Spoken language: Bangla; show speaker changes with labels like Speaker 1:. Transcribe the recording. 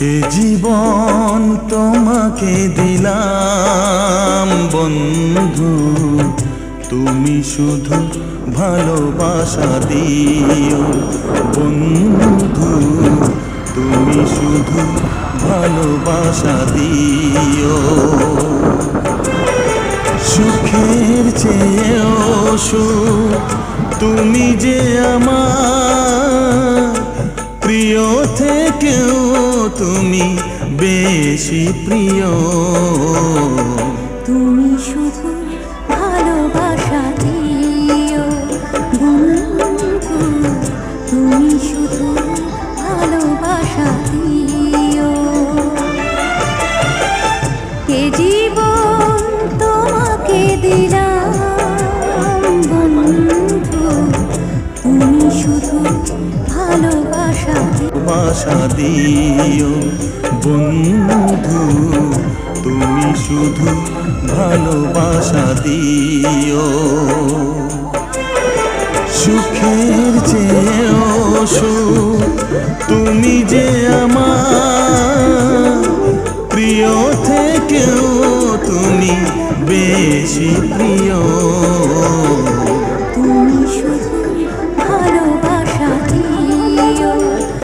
Speaker 1: এ জীবন তোমাকে দিলাম বন্ধু, তুমি শুধু ভালোবাসা দিও বন্ধু, তুমি শুধু ভালোবাসা দিও। সুখের চেয়েও সুখ তুমি যে আমার প্রিয় থেকেও তুমি বেশি প্রিয়।
Speaker 2: তুমি শুধু ভালোবাসা দিও বন্ধু, তুমি শুধু ভালোবাসা দিও। এ জীবন তোমাকে দিলাম বন্ধু, তুমি শুধু ভালোবাসা
Speaker 1: দিও বন্ধু, তুমি শুধু ভালোবাসা দিও। সুখের চেয়েও সুখ তুমি যে আমার প্রিয় থেকেও তুমি বেশি প্রিয়।
Speaker 2: তুমি শুধু ভালোবাসা দিও।